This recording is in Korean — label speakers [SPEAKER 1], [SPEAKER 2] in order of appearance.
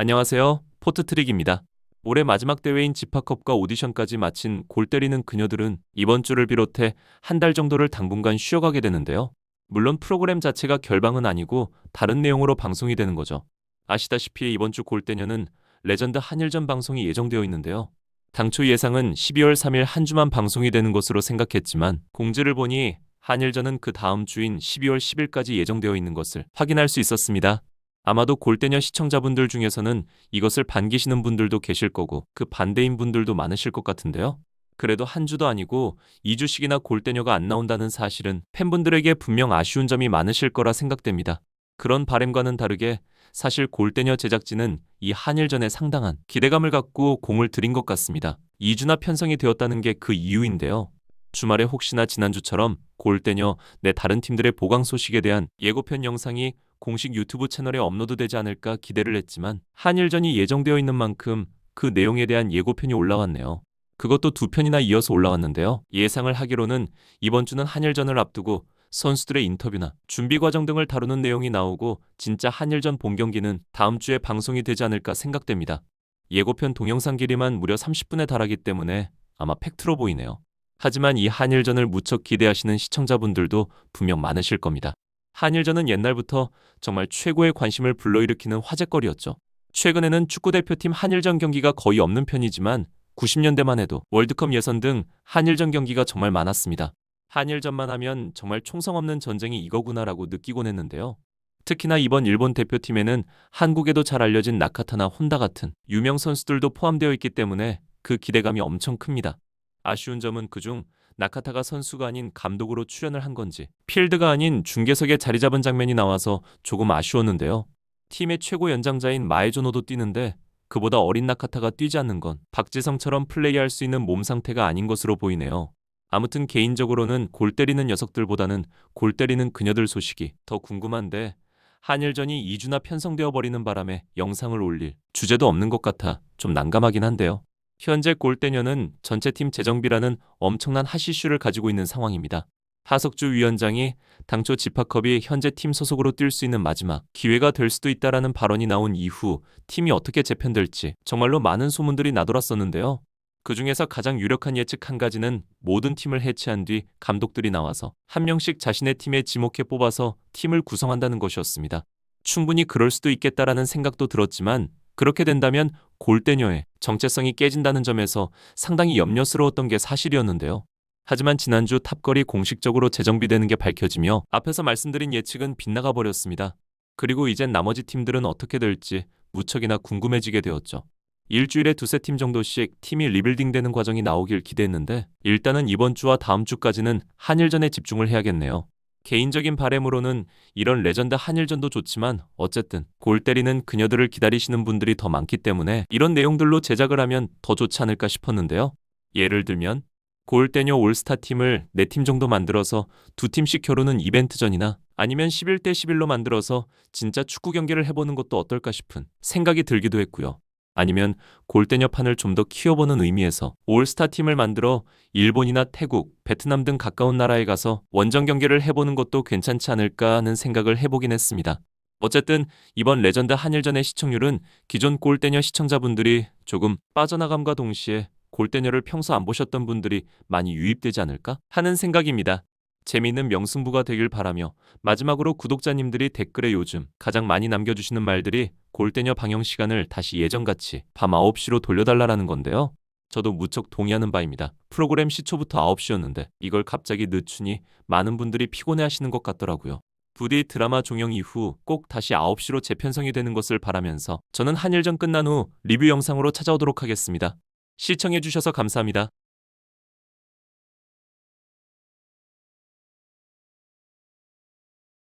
[SPEAKER 1] 안녕하세요. 포트트릭입니다. 올해 마지막 대회인 지파컵과 오디션까지 마친 골 때리는 그녀들은 이번 주를 비롯해 한 달 정도를 당분간 쉬어가게 되는데요. 물론 프로그램 자체가 결방은 아니고 다른 내용으로 방송이 되는 거죠. 아시다시피 이번 주 골대녀는 레전드 한일전 방송이 예정되어 있는데요. 당초 예상은 12월 3일 한 주만 방송이 되는 것으로 생각했지만 공지를 보니 한일전은 그 다음 주인 12월 10일까지 예정되어 있는 것을 확인할 수 있었습니다. 아마도 골대녀 시청자분들 중에서는 이것을 반기시는 분들도 계실 거고 그 반대인 분들도 많으실 것 같은데요. 그래도 한 주도 아니고 2주씩이나 골대녀가 안 나온다는 사실은 팬분들에게 분명 아쉬운 점이 많으실 거라 생각됩니다. 그런 바람과는 다르게 사실 골대녀 제작진은 이 한일전에 상당한 기대감을 갖고 공을 들인 것 같습니다. 2주나 편성이 되었다는 게 그 이유인데요. 주말에 혹시나 지난주처럼 골대녀 내 다른 팀들의 보강 소식에 대한 예고편 영상이 공식 유튜브 채널에 업로드되지 않을까 기대를 했지만 한일전이 예정되어 있는 만큼 그 내용에 대한 예고편이 올라왔네요. 그것도 두 편이나 이어서 올라왔는데요. 예상을 하기로는 이번 주는 한일전을 앞두고 선수들의 인터뷰나 준비 과정 등을 다루는 내용이 나오고 진짜 한일전 본 경기는 다음 주에 방송이 되지 않을까 생각됩니다. 예고편 동영상 길이만 무려 30분에 달하기 때문에 아마 팩트로 보이네요. 하지만 이 한일전을 무척 기대하시는 시청자분들도 분명 많으실 겁니다. 한일전은 옛날부터 정말 최고의 관심을 불러일으키는 화제거리였죠. 최근에는 축구대표팀 한일전 경기가 거의 없는 편이지만 90년대만 해도 월드컵 예선 등 한일전 경기가 정말 많았습니다. 한일전만 하면 정말 총성 없는 전쟁이 이거구나라고 느끼곤 했는데요. 특히나 이번 일본 대표팀에는 한국에도 잘 알려진 나카타나 혼다 같은 유명 선수들도 포함되어 있기 때문에 그 기대감이 엄청 큽니다. 아쉬운 점은 그중 나카타가 선수가 아닌 감독으로 출연을 한 건지 필드가 아닌 중계석에 자리 잡은 장면이 나와서 조금 아쉬웠는데요. 팀의 최고 연장자인 마에조노도 뛰는데 그보다 어린 나카타가 뛰지 않는 건 박지성처럼 플레이할 수 있는 몸 상태가 아닌 것으로 보이네요. 아무튼 개인적으로는 골 때리는 녀석들보다는 골 때리는 그녀들 소식이 더 궁금한데 한일전이 2주나 편성되어 버리는 바람에 영상을 올릴 주제도 없는 것 같아 좀 난감하긴 한데요. 현재 골대녀는 전체 팀 재정비라는 엄청난 핫이슈를 가지고 있는 상황입니다. 하석주 위원장이 당초 지파컵이 현재 팀 소속으로 뛸 수 있는 마지막 기회가 될 수도 있다라는 발언이 나온 이후 팀이 어떻게 재편될지 정말로 많은 소문들이 나돌았었는데요. 그중에서 가장 유력한 예측 한 가지는 모든 팀을 해체한 뒤 감독들이 나와서 한 명씩 자신의 팀에 지목해 뽑아서 팀을 구성한다는 것이었습니다. 충분히 그럴 수도 있겠다라는 생각도 들었지만 그렇게 된다면 골대녀의 정체성이 깨진다는 점에서 상당히 염려스러웠던 게 사실이었는데요. 하지만 지난주 탑걸이 공식적으로 재정비되는 게 밝혀지며 앞에서 말씀드린 예측은 빗나가 버렸습니다. 그리고 이젠 나머지 팀들은 어떻게 될지 무척이나 궁금해지게 되었죠. 일주일에 두세 팀 정도씩 팀이 리빌딩되는 과정이 나오길 기대했는데 일단은 이번 주와 다음 주까지는 한일전에 집중을 해야겠네요. 개인적인 바람으로는 이런 레전드 한일전도 좋지만 어쨌든 골 때리는 그녀들을 기다리시는 분들이 더 많기 때문에 이런 내용들로 제작을 하면 더 좋지 않을까 싶었는데요. 예를 들면 골대녀 올스타 팀을 4팀 정도 만들어서 2팀씩 겨루는 이벤트전이나 아니면 11대 11로 만들어서 진짜 축구 경기를 해보는 것도 어떨까 싶은 생각이 들기도 했고요. 아니면 골대녀판을 좀 더 키워보는 의미에서 올스타 팀을 만들어 일본이나 태국, 베트남 등 가까운 나라에 가서 원정 경기를 해보는 것도 괜찮지 않을까 하는 생각을 해보긴 했습니다. 어쨌든 이번 레전드 한일전의 시청률은 기존 골대녀 시청자분들이 조금 빠져나감과 동시에 골대녀를 평소 안 보셨던 분들이 많이 유입되지 않을까 하는 생각입니다. 재미있는 명승부가 되길 바라며 마지막으로 구독자님들이 댓글에 요즘 가장 많이 남겨주시는 말들이 골대녀 방영 시간을 다시 예전같이 밤 9시로 돌려달라는 건데요. 저도 무척 동의하는 바입니다. 프로그램 시초부터 9시였는데 이걸 갑자기 늦추니 많은 분들이 피곤해하시는 것 같더라고요. 부디 드라마 종영 이후 꼭 다시 9시로 재편성이 되는 것을 바라면서 저는 한일전 끝난 후 리뷰 영상으로 찾아오도록 하겠습니다. 시청해주셔서 감사합니다.